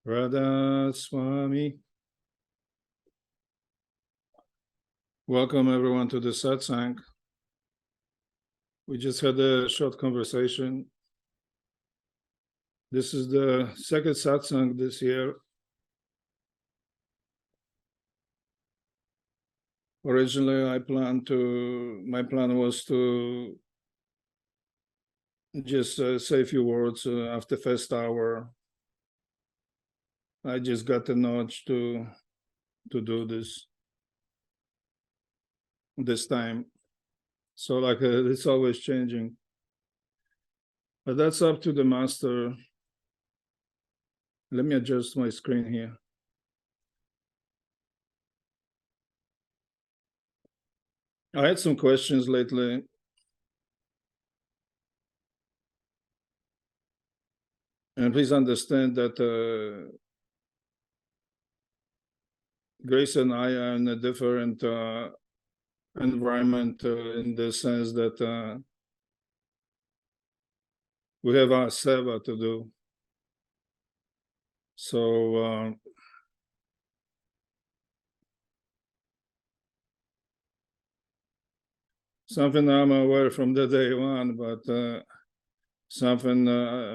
Radha Swami. Welcome everyone to the Satsang. We just had a short conversation. This is the second Satsang this year. Originally, my plan was to just say a few words after first hour. I just got the nudge to do this time. So it's always changing. But that's up to the master. Let me adjust my screen here. I had some questions lately. And please understand that Grace and I are in a different environment in the sense that we have our seva to do. So something I'm aware from the day one, but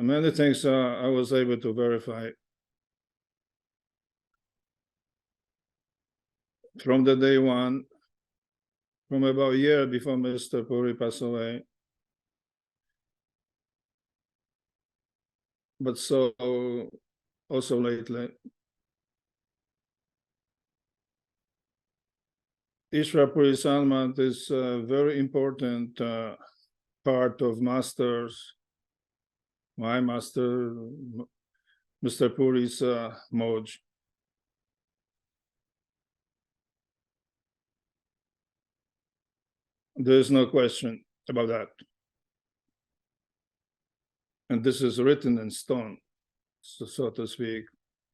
many things I was able to verify. From the day one, from about a year before Mr. Puri passed away. But so also lately. Ishvara Puri Sanmat is a very important part of masters, my master, Mr. Puri's moj. There's no question about that. And this is written in stone, so to speak.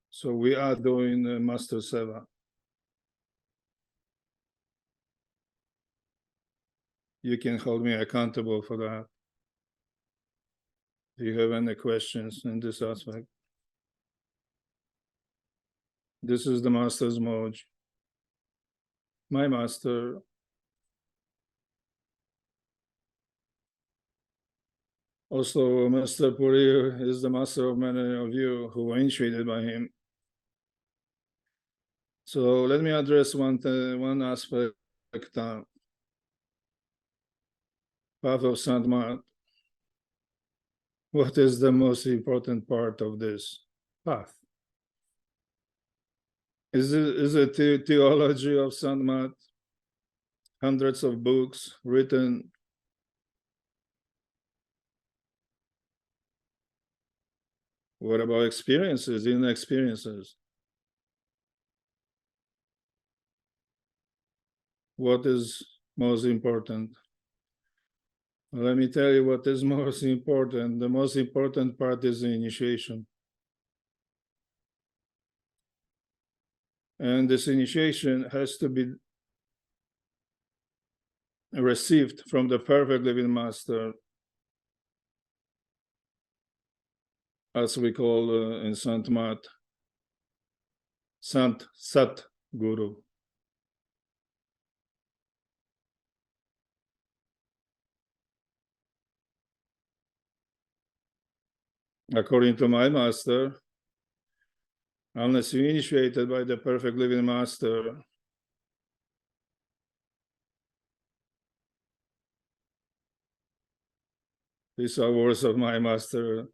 So we are doing Master Seva. You can hold me accountable for that. Do you have any questions in this aspect? This is the Master's moj. My master. Also, Mr. Puri is the master of many of you who were initiated by him. So let me address one aspect, path of Santmat. What is the most important part of this path? Is it theology of Santmat? Hundreds of books written. What about experiences, inner experiences? What is most important? Let me tell you what is most important. The most important part is the initiation. And this initiation has to be received from the perfect living master, as we call in Sant Mat, Sat Guru. According to my master, unless you're initiated by the perfect living master, these are words of my master,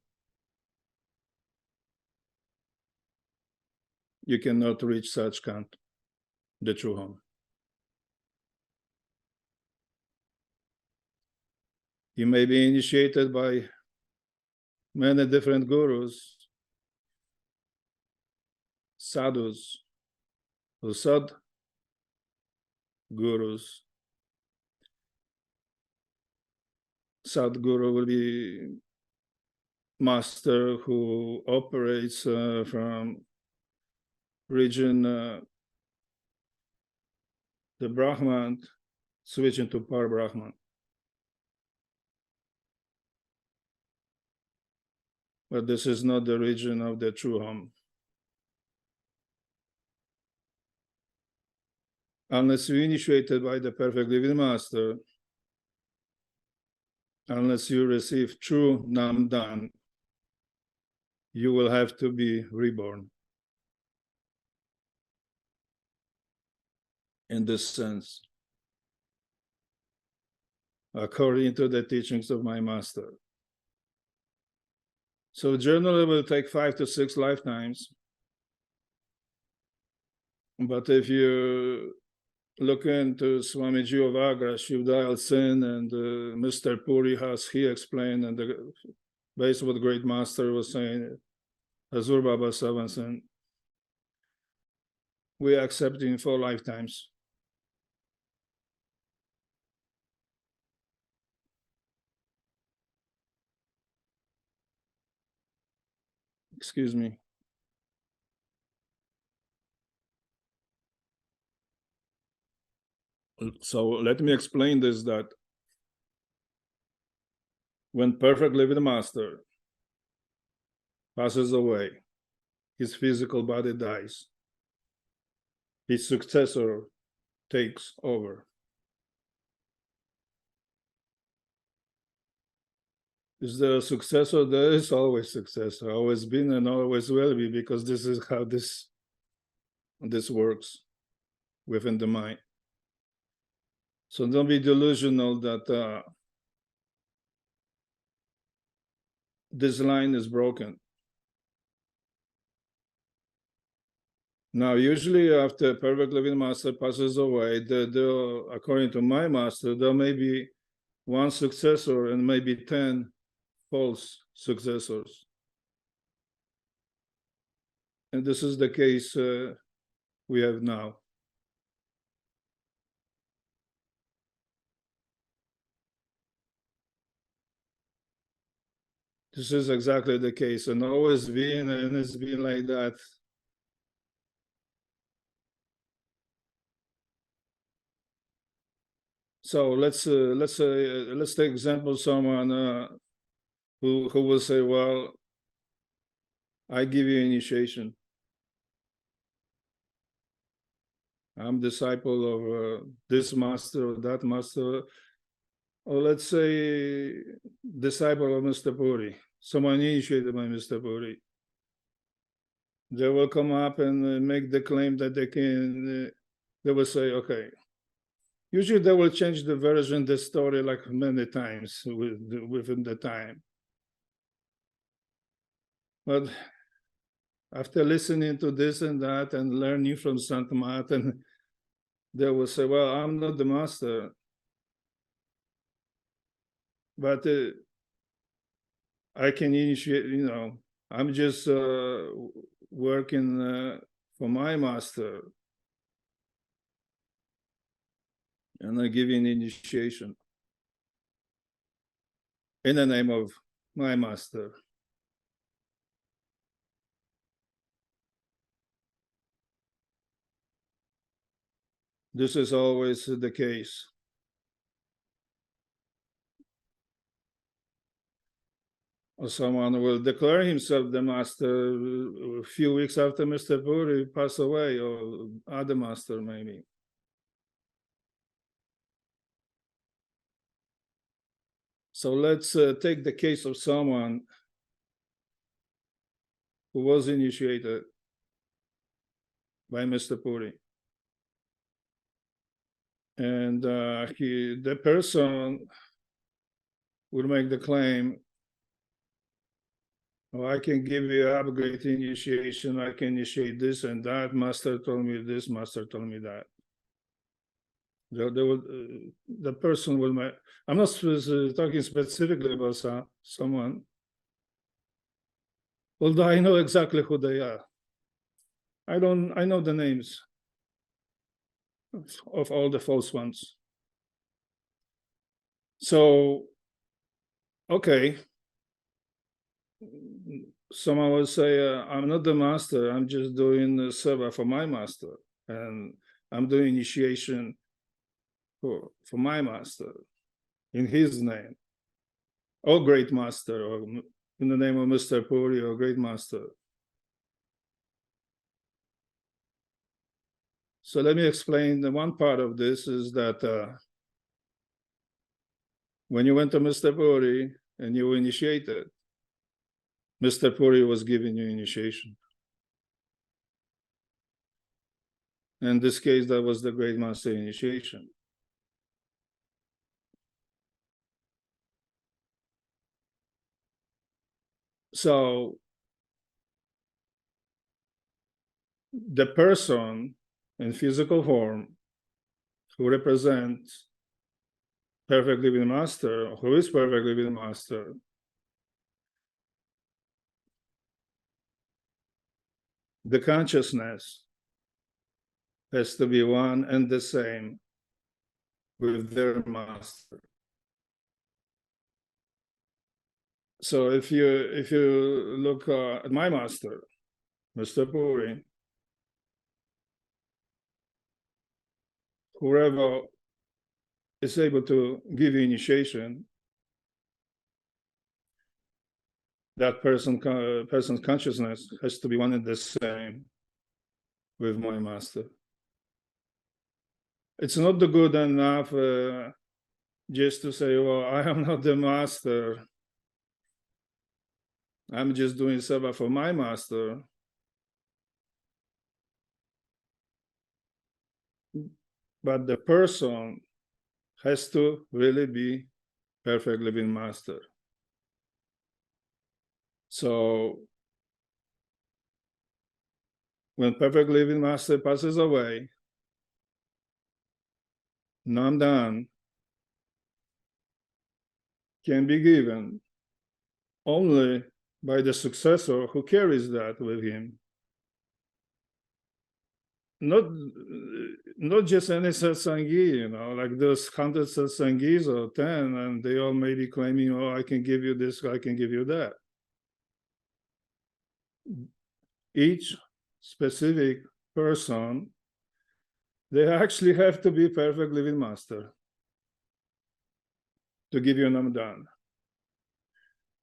you cannot reach Sachkhand, the true home. You may be initiated by many different gurus, sadhus, or sad gurus. Sadguru will be master who operates from region the Brahman, switching to Par Brahman. But this is not the region of the true home. unless you're initiated by the perfect living master, unless you receive true Namdan, you will have to be reborn. In this sense, according to the teachings of my master. So generally will take 5 to 6 lifetimes. But if you look into Swamiji of Agra, Shivdayal Sen, and Mr. Puri has he explained, and based on what the great master was saying, Hazur Baba Savansan, we accept in 4 lifetimes. Excuse me. So let me explain this, that when perfect living master passes away, his physical body dies, his successor takes over. Is there a successor? There is always successor, always been and always will be, because this is how this works within the mind. So don't be delusional that this line is broken. Now, usually after perfect living master passes away, according to my master, there may be 1 successor and maybe 10 false successors. And this is the case we have now. This is exactly the case, and always been, and it's been like that. So let's take example someone who will say, well, I give you initiation. I'm disciple of this master or that master, or let's say disciple of Mr. Puri, someone initiated by Mr. Puri. They will come up and make the claim that they can, they will say, okay. Usually they will change the version, the story, like many times within the time. But after listening to this and that and learning from Sant Martin, they will say, well, I'm not the master, but I can initiate, I'm just working for my master, and I give you an initiation in the name of my master. This is always the case. Or someone will declare himself the master a few weeks after Mr. Puri passed away, or other master maybe. So let's take the case of someone who was initiated by Mr. Puri. And the person would make the claim, oh, I can give you upgrade initiation, I can initiate this and that, master told me this, master told me that. The person will make, I'm not talking specifically about someone, although I know exactly who they are. I know the names of all the false ones. So, okay. Someone will say, I'm not the master, I'm just doing the seva for my master, and I'm doing initiation for my master in his name, or great master, or in the name of Mr. Puri, or great master. So let me explain. The one part of this is that when you went to Mr. Puri and you were initiated, Mr. Puri was giving you initiation. In this case, that was the Great Master initiation. So the person in physical form who represents perfect living master, who is perfect living master, the consciousness has to be one and the same with their master. So if you look at my master, Mr. Puri, whoever is able to give you initiation, that person's consciousness has to be one and the same with my master. It's not the good enough just to say, well, I am not the master. I'm just doing seva for my master. But the person has to really be perfect living master. So when perfect living master passes away, Namdan can be given only by the successor who carries that with him. Not just any satsangi, like those 100 satsangis or 10, and they all may be claiming, oh, I can give you this, I can give you that. Each specific person, they actually have to be perfect living master to give you an Namdan.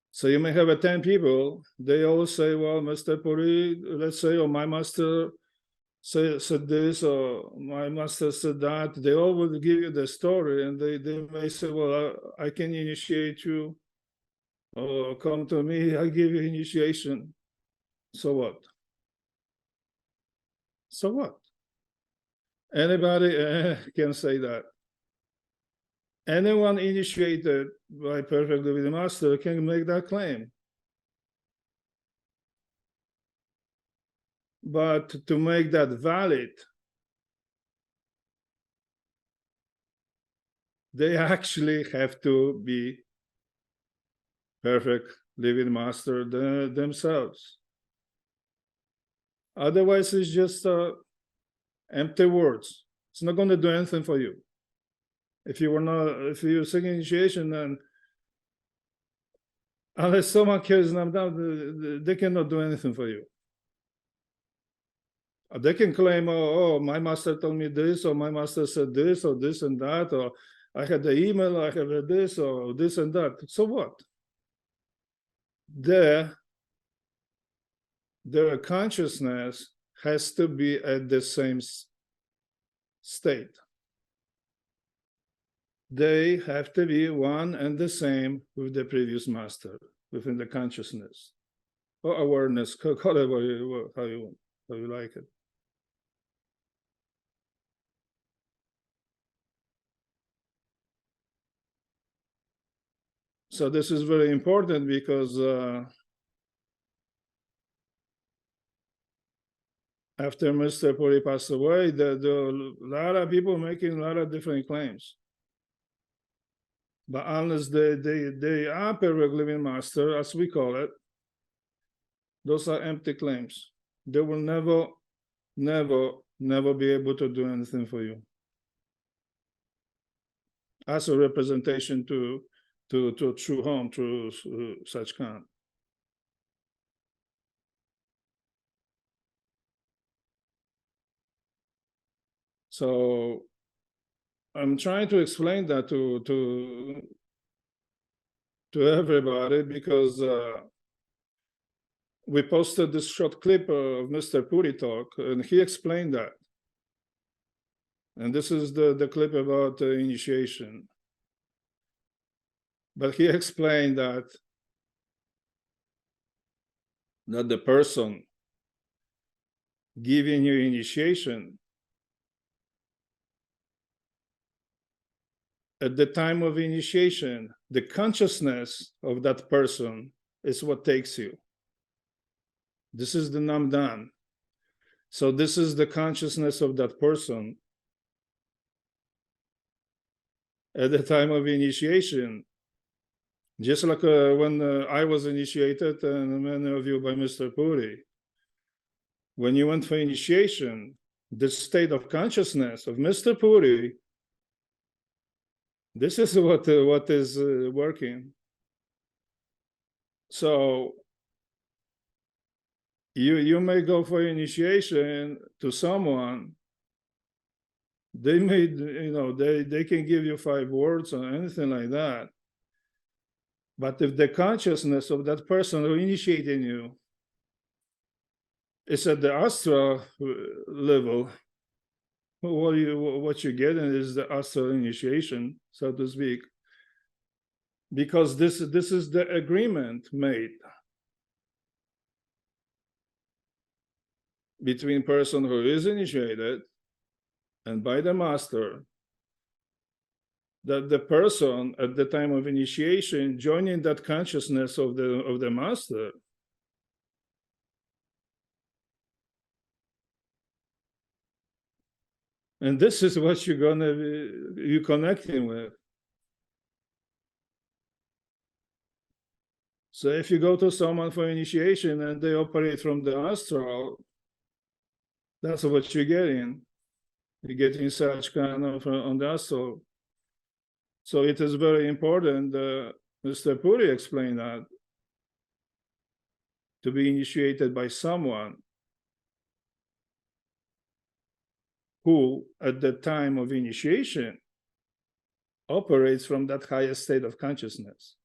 So you may have 10 people, they all say, well, Mr. Puri, let's say, or my master said this, or my master said that. They all will give you the story, and they may say, well, I can initiate you, or come to me, I give you initiation. So what? So what? Anybody can say that. Anyone initiated by perfect living master can make that claim. But to make that valid, they actually have to be perfect living master themselves. Otherwise, it's just empty words. It's not going to do anything for you. If you're seeking initiation, and unless someone carries them down, they cannot do anything for you. They can claim, oh, my master told me this, or my master said this, or this and that, or I had the email, I have this, or this and that. So what? Their consciousness has to be at the same state. They have to be one and the same with the previous master, within the consciousness or awareness, however how you like it. So this is very important, because after Mr. Puri passed away, there are a lot of people making a lot of different claims. But unless they are perfect living master, as we call it, those are empty claims. They will never be able to do anything for you as a representation to true home, to such kind. So I'm trying to explain that to everybody, because we posted this short clip of Mr. Puri talk, and he explained that And this is the clip about initiation. But he explained that the person giving you initiation at the time of initiation, the consciousness of that person is what takes you. This is the Namdan. So this is the consciousness of that person at the time of initiation. Just like when I was initiated, and many of you by Mr. Puri, when you went for initiation, the state of consciousness of Mr. Puri, this is what is working. So you may go for initiation to someone. They may, they can give you 5 words or anything like that. But if the consciousness of that person who initiating you is at the astral level, what you're getting is the astral initiation, so to speak. Because this is the agreement made between person who is initiated and by the master, that the person at the time of initiation joining that consciousness of the master and this is what you're connecting with. So if you go to someone for initiation and they operate from the astral, that's what you're getting. You're getting such kind of on the astral. So it is very important, Mr. Puri explained that, to be initiated by someone who, at the time of initiation, operates from that highest state of consciousness.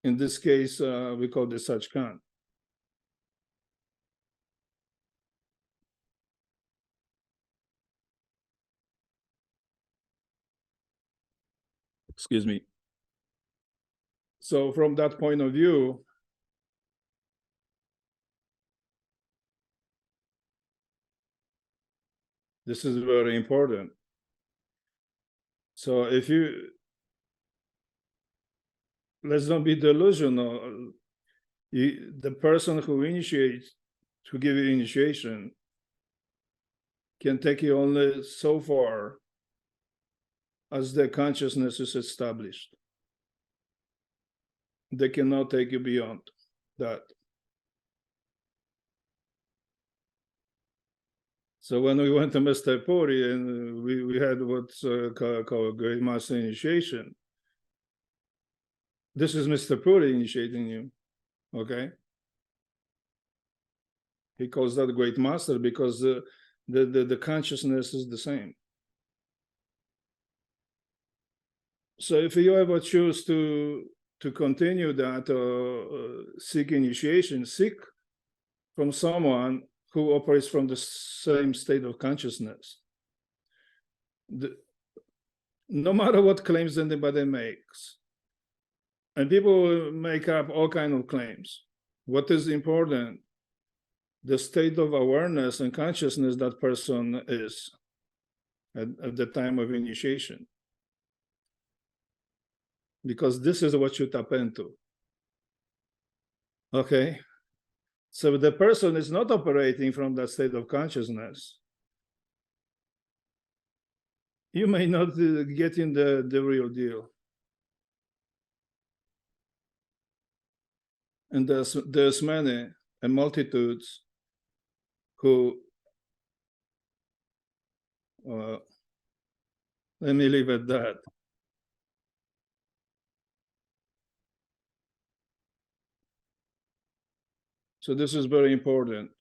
In this case, we call this Sachkhand. Excuse me. So from that point of view, this is very important. So if let's not be delusional. The person who initiates, to give you initiation, can take you only so far as the consciousness is established. They cannot take you beyond that. So when we went to Mr. Puri and we had what's called Great Master Initiation, this is Mr. Puri initiating you, okay? He calls that Great Master because the consciousness is the same. So if you ever choose to continue that, seek initiation, seek from someone who operates from the same state of consciousness. No matter what claims anybody makes, and people make up all kinds of claims, what is important? The state of awareness and consciousness that person is at the time of initiation. Because this is what you tap into. Okay? So the person is not operating from that state of consciousness. You may not get in the real deal. And there's many and multitudes who, let me leave it at that. So this is very important.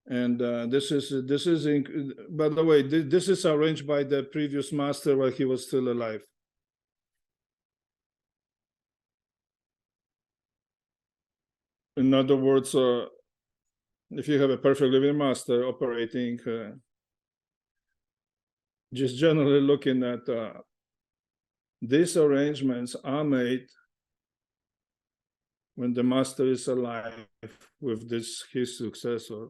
And this is by the way, this is arranged by the previous master while he was still alive. In other words, if you have a perfect living master operating, just generally looking at these arrangements are made when the master is alive with this his successor.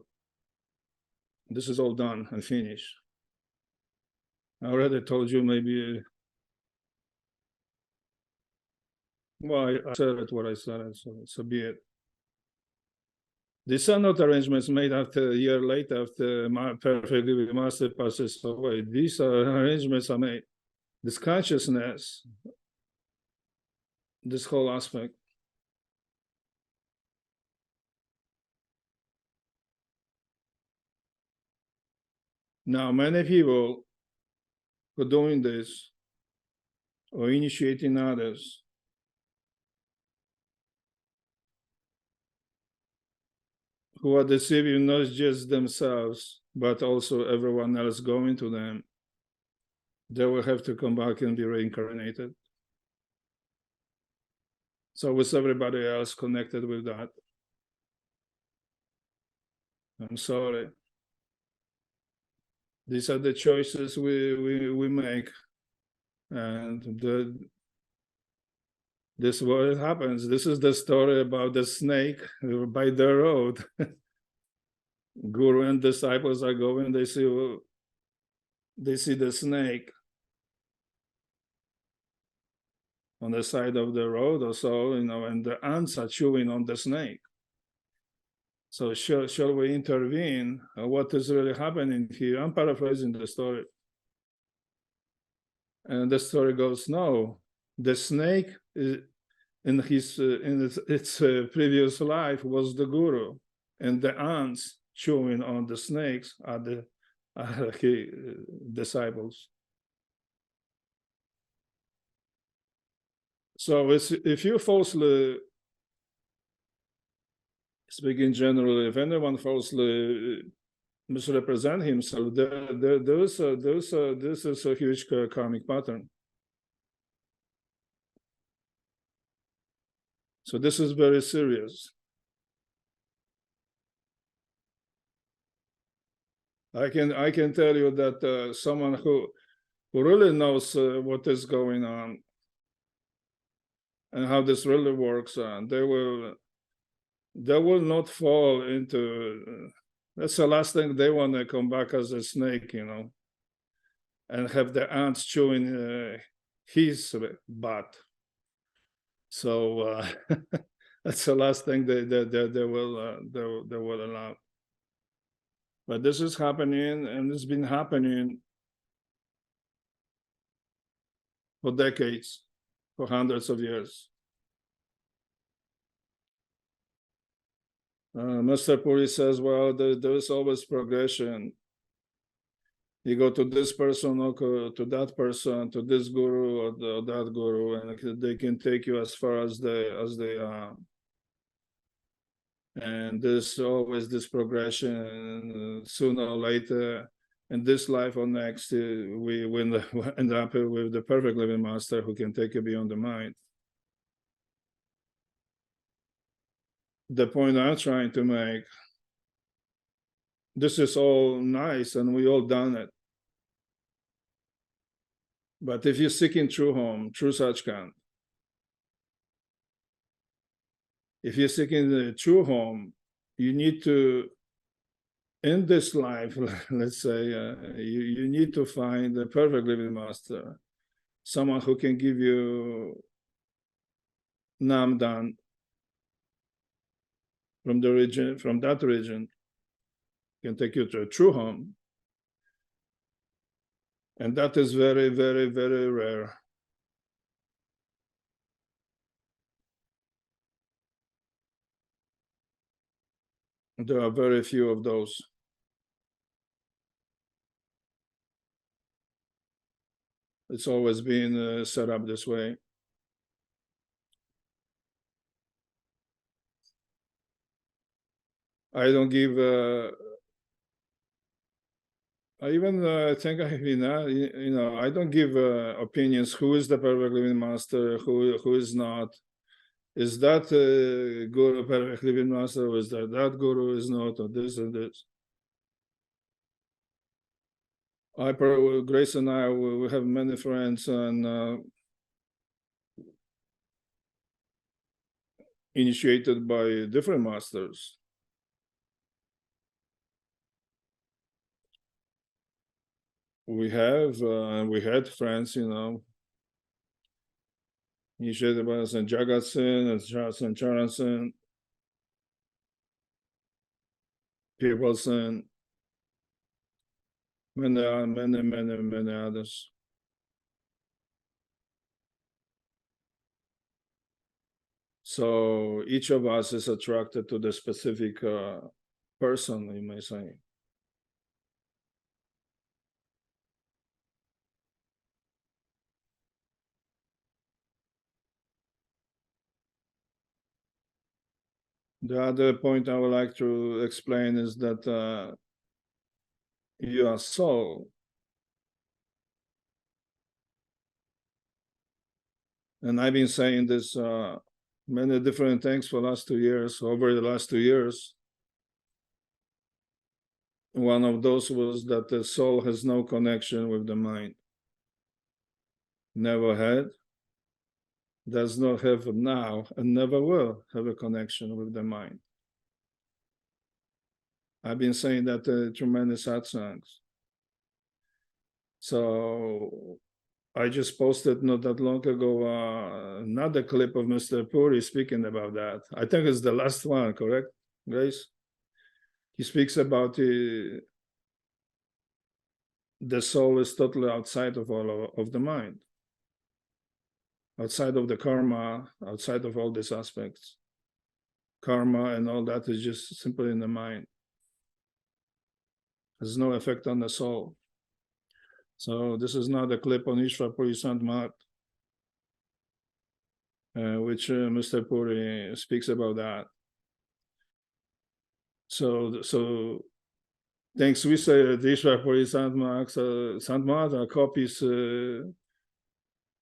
This is all done and finished. I already told you maybe. Well, I said it what I said, so be it. These are not arrangements made after a year later, after my perfect living master passes away. These arrangements are made. This consciousness, this whole aspect. Now, many people who are doing this or initiating others who are deceiving not just themselves, but also everyone else going to them, they will have to come back and be reincarnated. So with everybody else connected with that, I'm sorry. These are the choices we make. And this is what happens. This is the story about the snake by the road. Guru and disciples are going, they see the snake on the side of the road or so, and the ants are chewing on the snake. So shall we intervene? What is really happening here? I'm paraphrasing the story. And the story goes, no, the snake in its previous life was the guru, and the ants chewing on the snakes are the disciples. So if you falsely, speaking generally, if anyone falsely misrepresent himself, this is a huge karmic pattern. So this is very serious. I can tell you that someone who really knows what is going on and how this really works, they will not fall into. That's the last thing they want to come back as a snake, and have the ants chewing his butt. So that's the last thing they will allow. But this is happening, and it's been happening for decades, for hundreds of years. Mr. Puri says, well, there is always progression. You go to this person, or to that person, to this guru or that guru, and they can take you as far as they are. And there's always this progression. Sooner or later, in this life or next, we end up with the perfect living master who can take you beyond the mind. The point I'm trying to make, this is all nice and we all done it. But if you're seeking true home, true Sachkhand, if you're seeking the true home, you need to, in this life, let's say, you need to find the perfect living master, someone who can give you Namdan from that region, can take you to a true home. And that is very, very, very rare. There are very few of those. It's always been set up this way. I don't give. I even think I don't give opinions. Who is the perfect living master? Who is not? is that guru perfect living master, or is that guru is not, or this and this? Grace and I, we have many friends and initiated by different masters. We had friends, initiated by St. Jagat Sen and St. Charan Sen, People Sen, many others. So each of us is attracted to the specific person, you may say. The other point I would like to explain is that your soul, and I've been saying this many different things for the last 2 years, over the last 2 years. One of those was that the soul has no connection with the mind. Never had, does not have now, and never will have a connection with the mind. I've been saying that through many satsangs. So I just posted not that long ago another clip of Mr. Puri speaking about that. I think it's the last one, correct, Grace? He speaks about the soul is totally outside of all of the mind, outside of the karma, outside of all these aspects. Karma and all that is just simply in the mind. Has no effect on the soul. So this is not a clip on Ishvara Puri Sant Mahat, which Mr. Puri speaks about that. So thanks, we say that Ishvara Puri Sant Mahat are copies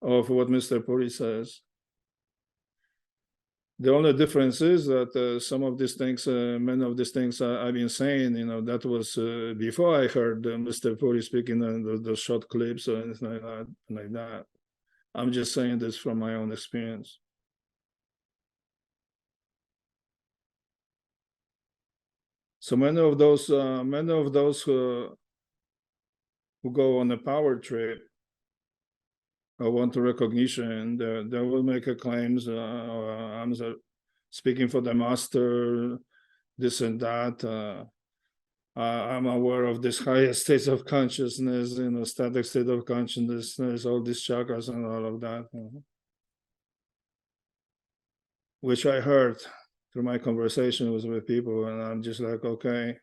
of what Mr. Puri says. The only difference is that some of these things, many of these things I've been saying, that was before I heard Mr. Puri speaking in the short clips or anything like that. I'm just saying this from my own experience. So many of those who go on a power trip or want recognition, they will make a claims. I'm speaking for the master, this and that. I'm aware of this higher states of consciousness, static state of consciousness, all these chakras and all of that, which I heard through my conversations with people, and I'm just like, okay,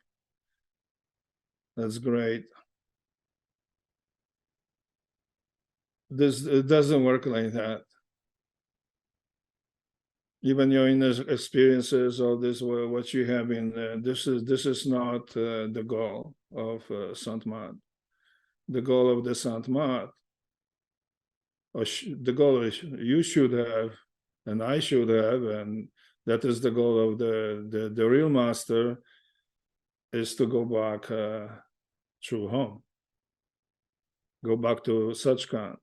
that's great. It doesn't work like that. Even your inner experiences, all this, what you have in there, this is not the goal of Sant Mahat. The goal of the Sant Mahat, or the goal is you should have, and I should have, and that is the goal of the real master, is to go back true home, go back to Sachkhand.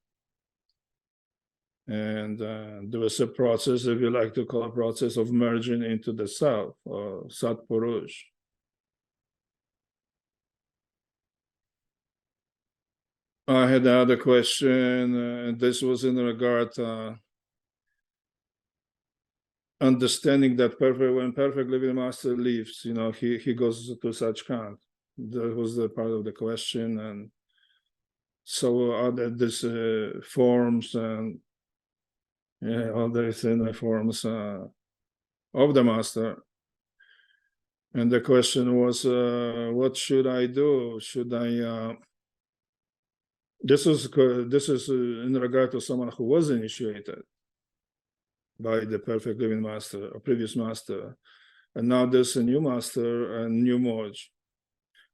And there was a process, if you like to call a process, of merging into the self, or Sat Purush. I had another question, and this was in regard to understanding that when perfect living master leaves, he goes to Sachkhand. That was the part of the question. And so are there these forms and all these inner forms of the master. And the question was, what should I do? Should I this is in regard to someone who was initiated by the perfect living master, or previous master, and now there's a new master and new Moj.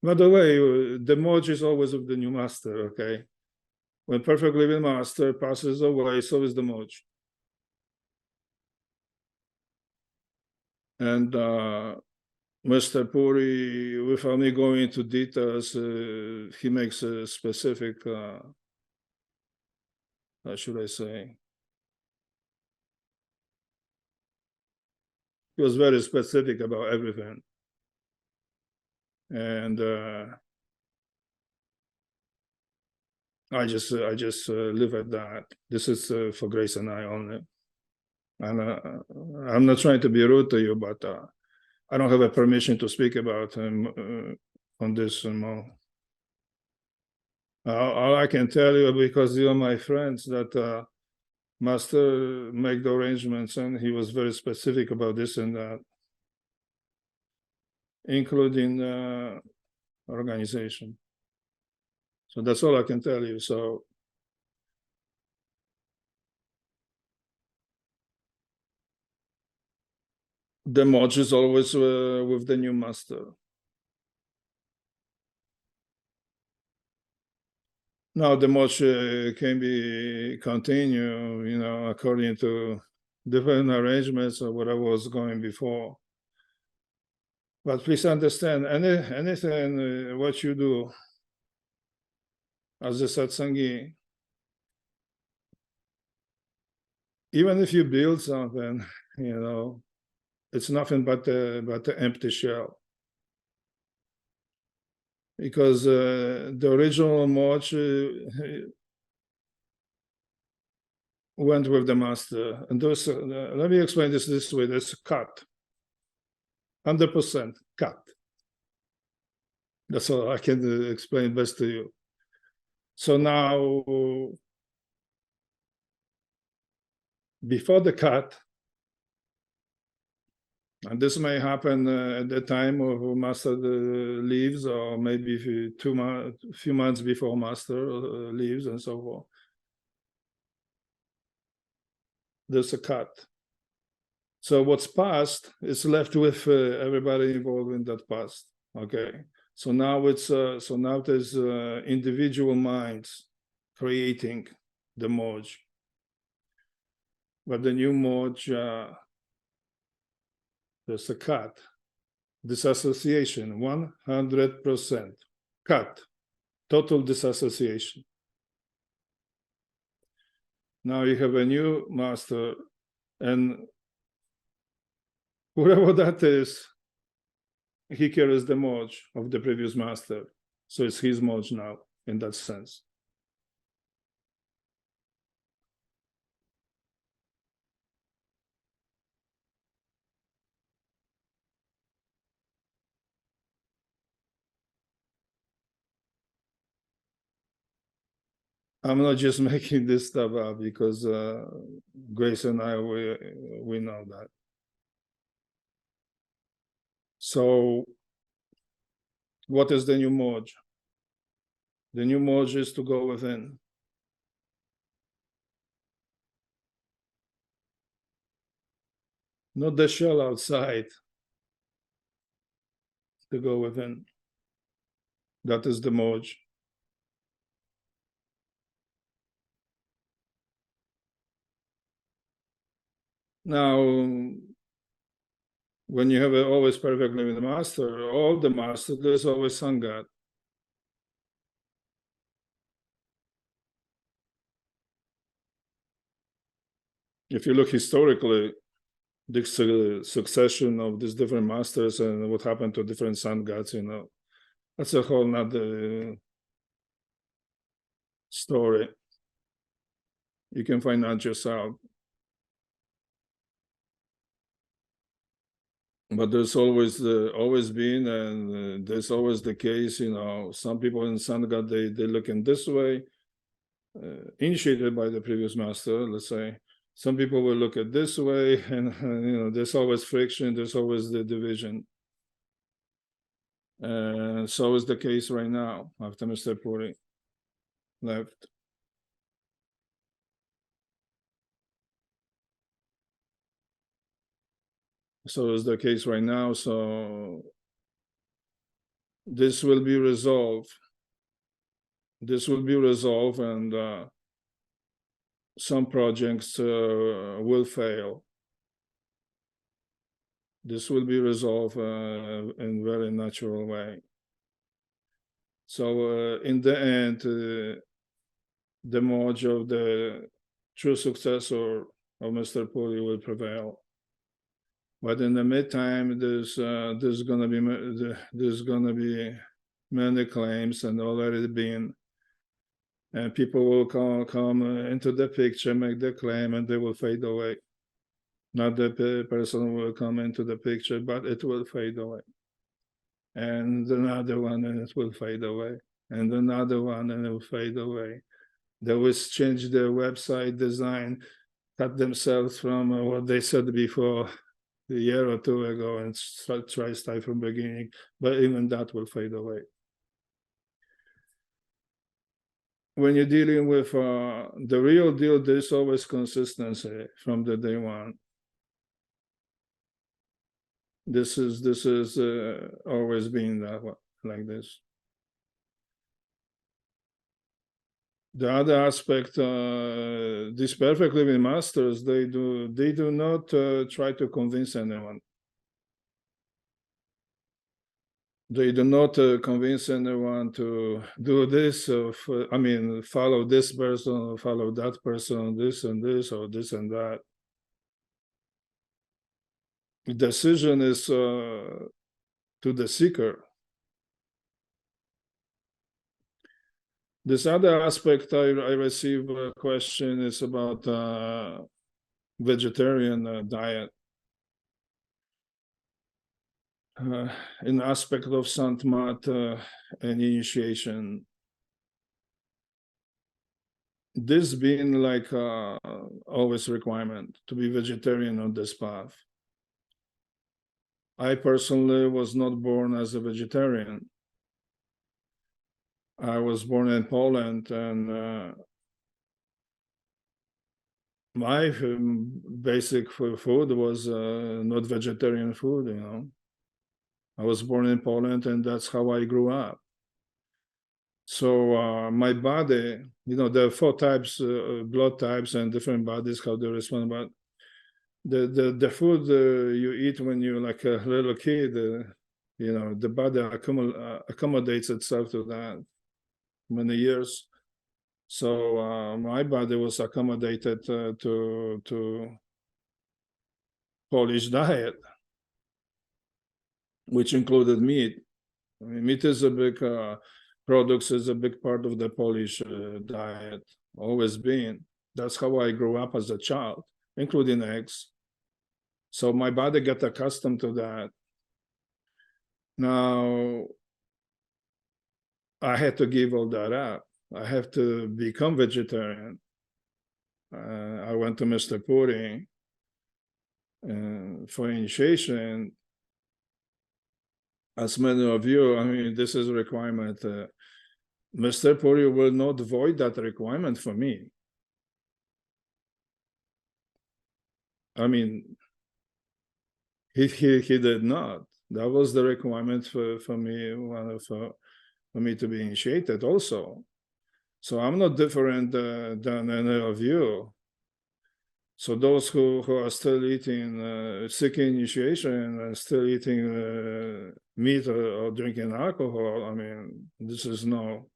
By the way, the Moj is always with the new master, okay? When perfect living master passes away, so is the Moj. And Mr. Puri, without me going into details, he makes a specific, how should I say? He was very specific about everything. And I just live at that. This is for Grace and I only. And I'm not trying to be rude to you, but I don't have a permission to speak about him on this more. All I can tell you, because you're my friends, that Master make the arrangements, and he was very specific about this and that, including organization. So that's all I can tell you. So the merge is always with the new master. Now the merge can be continued, you know, according to different arrangements or what I was going before. But please understand, anything what you do as a satsangi, even if you build something, you know, it's nothing but the empty shell. Because the original merge went with the master, and those. Let me explain this way: there's a cut, 100% cut. That's all I can explain best to you. So now, before the cut, and this may happen at the time of master leaves, or maybe a few months before master leaves, and so forth. There's a cut. So what's past is left with everybody involved in that past. Okay. So now it's so now there's individual minds creating the merge. But the new merge, there's a cut, disassociation, 100% cut, total disassociation. Now you have a new master, and whoever that is, he carries the merge of the previous master. So it's his merge now, in that sense. I'm not just making this stuff up, because Grace and I, we know that. So what is the new merge? The new merge is to go within. Not the shell outside, to go within. That is the merge. Now, when you have always perfectly with the master, all the master, there's always Sangha. If you look historically, the succession of these different masters and what happened to different Sanghats, you know, that's a whole nother story. You can find out yourself. But there's always been, and there's always the case, you know, some people in Sangha, they look in this way, initiated by the previous master, let's say. Some people will look at this way, and you know, there's always friction, there's always the division. So is the case right now, after Mr. Puri left. So is the case right now. So this will be resolved. This will be resolved, and some projects will fail. This will be resolved in a very natural way. So in the end, the merge of the true successor of Mr. Puri will prevail. But in the meantime, there's gonna be many claims, and already been, and people will come into the picture, make the claim, and they will fade away. Not the person will come into the picture, but it will fade away. And another one, and it will fade away. And another one, and it will fade away. They will change their website design, cut themselves from what they said before a year or two ago, and try start from beginning. But even that will fade away. When you're dealing with the real deal, there's always consistency from the day one. This is always been that way, like this. The other aspect, these perfect living masters, they do not try to convince anyone. They do not convince anyone to do this, follow this person, or follow that person, this and this, or this and that. The decision is to the seeker. This other aspect I receive a question is about vegetarian diet. In aspect of Sant-Mat and initiation, this being like always requirement to be vegetarian on this path. I personally was not born as a vegetarian. I was born in Poland, and my basic food was not vegetarian food, you know. I was born in Poland, and that's how I grew up. So my body, you know, there are 4 types, blood types, and different bodies, how they respond. But the food you eat when you're like a little kid, you know, the body accommodates itself to that many years. So my body was accommodated to Polish diet, which included meat. I mean, meat is a big products is a big part of the Polish diet, always been. That's how I grew up as a child, including eggs. So my body got accustomed to that. Now, I had to give all that up. I have to become vegetarian. I went to Mr. Puri for initiation. As many of you, I mean, this is a requirement. Mr. Puri will not void that requirement for me. I mean, he did not. That was the requirement for me, for me to be initiated also. So I'm not different than any of you. So those who are still eating, seeking initiation and still eating meat or drinking alcohol, I mean, this is no.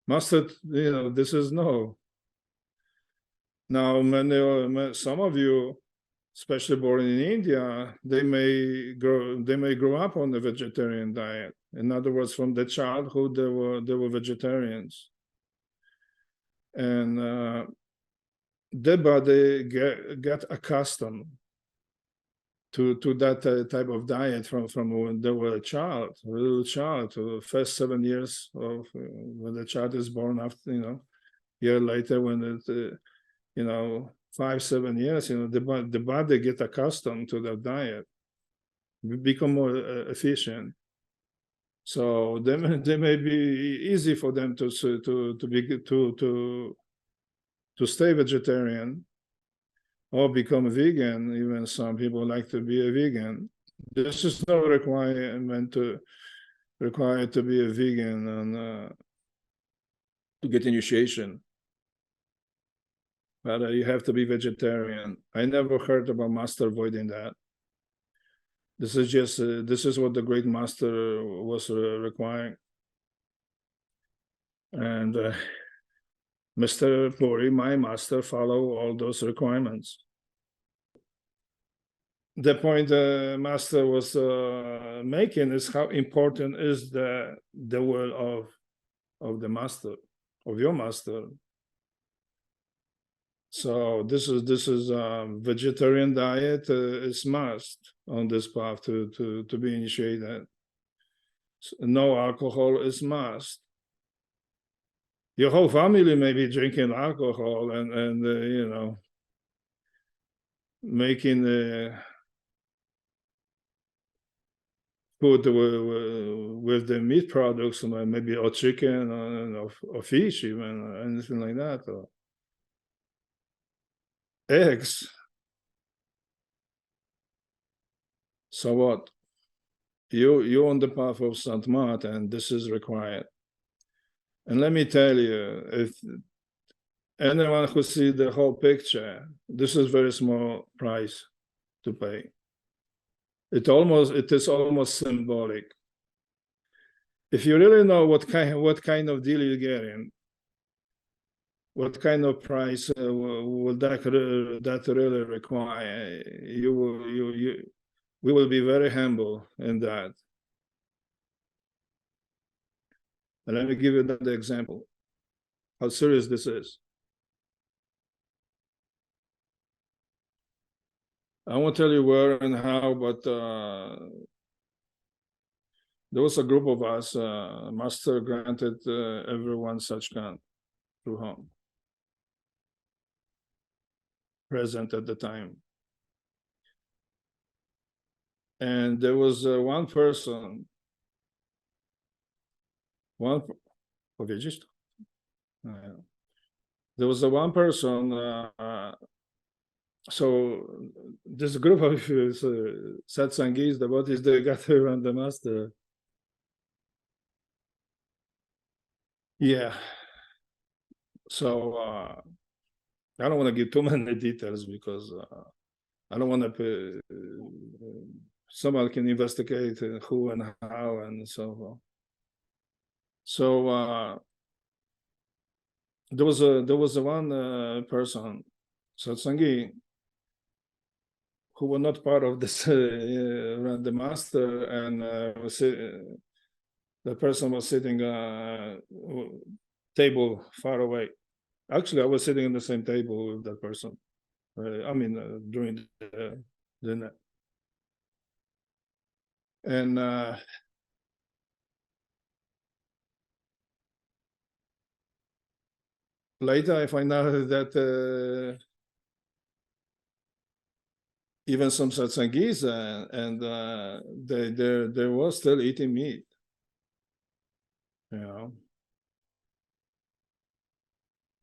Mustard, you know, this is no. Now, some of you, especially born in India, they may grow up on the vegetarian diet. In other words, from the childhood, they were vegetarians, and their body get accustomed to that type of diet from when they were a little child, to the first 7 years of when the child is born. After, you know, year later, when it, you know, 5-7 years, you know, the body get accustomed to that diet, become more efficient. So they may be easy for them to stay vegetarian or become vegan. Even some people like to be a vegan. This is no requirement required to be a vegan and to get initiation. But you have to be vegetarian. I never heard about master voiding that. This is just this is what the great master was requiring, and Mr. Puri, my master, follow all those requirements. The point the master was making is how important is the will of the master, of your master. So this is vegetarian diet is must on this path to be initiated. No alcohol is must. Your whole family may be drinking alcohol and you know, making food with the meat products, maybe or chicken or fish, even anything like that, or eggs. So what? You're on the path of Sant Mat, and this is required. And let me tell you, if anyone who sees the whole picture, this is very small price to pay. It is almost symbolic. If you really know what kind of deal you're getting, what kind of price will that really require, we will be very humble in that. And let me give you another example, how serious this is. I won't tell you where and how, but there was a group of us, master granted everyone such kind through home, present at the time. And there was one person, there was one person, so this group of Satsangis, devotees, they got around the master. Yeah. So I don't want to give too many details because I don't want to. Someone can investigate who and how and so on. So there was one person, Satsangi, who were not part of this around the master, and the person was sitting table far away. Actually, I was sitting in the same table with that person. I mean, during the dinner. And later I find out that even some satsangis and they were still eating meat, you know.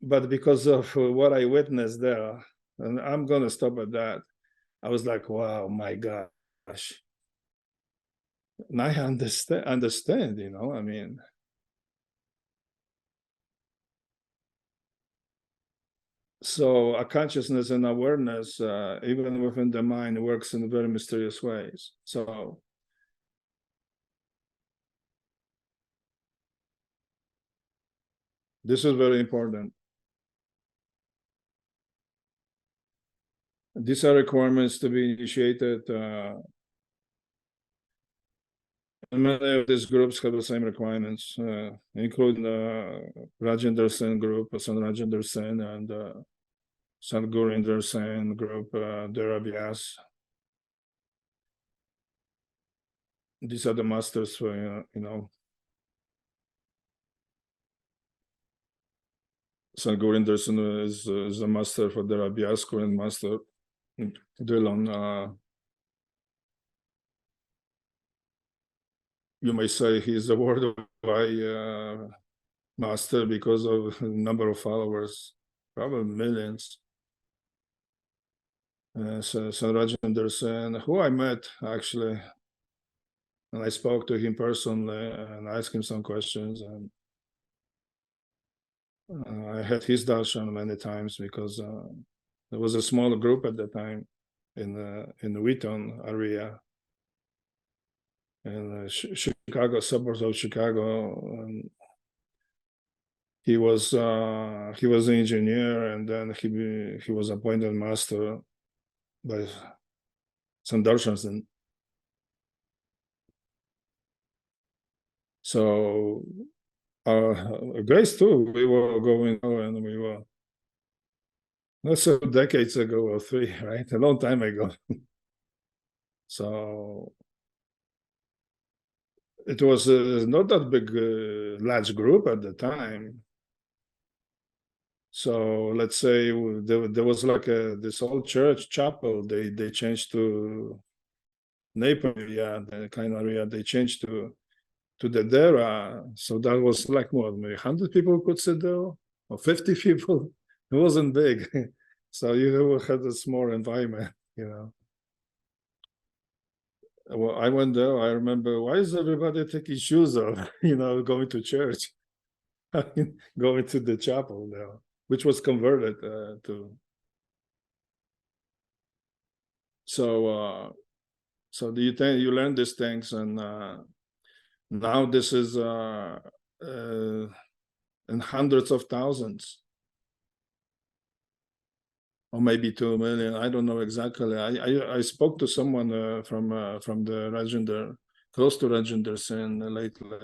But because of what I witnessed there, and I'm gonna stop at that, I was like, wow, my gosh. And I understand, you know, I mean. So a consciousness and awareness, even within the mind, works in very mysterious ways. So this is very important. These are requirements to be initiated. And many of these groups have the same requirements, including Rajendra Sen group, Sant Rajendra Sen, and Sant Gurinder Sen group, Derabias. These are the masters for, you know. Sant Gurinder Sen is the master for Derabias, current master. Dylan, you may say he's a worldwide master because of the number of followers, probably millions. So Rajendra Sen, who I met actually, and I spoke to him personally and asked him some questions, and I had his darshan many times because there was a small group at the time in the Wheaton area. in Chicago, suburbs of Chicago. And he was an engineer, and then he was appointed master by Sandarshan. So Grace too, we were going and we were not so decades ago or 3, right? A long time ago. So it was not that big, large group at the time. So let's say there was like this old church chapel. They changed to Naples, yeah, the kind of area. They changed to the Dera. So that was like more maybe 100 people could sit there, or 50 people. It wasn't big. So you had a small environment, you know. Well, I went there. I remember, why is everybody taking shoes off? You know, going to church, going to the chapel there, which was converted to. So do you think you learn these things, and now this is in hundreds of thousands, or maybe 2 million. I don't know exactly. I spoke to someone from the Rajendra, close to Rajendra Sen lately.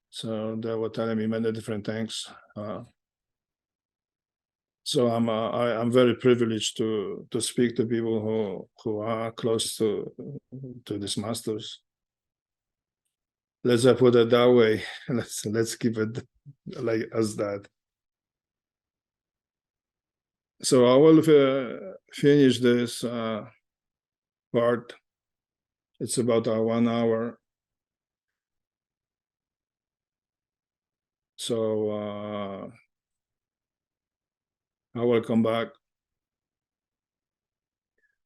So they were telling me many different things. So I'm very privileged to speak to people who are close to these masters. Let's put it that way. Let's keep it like as that. So I will finish this part. It's about 1 hour. So I will come back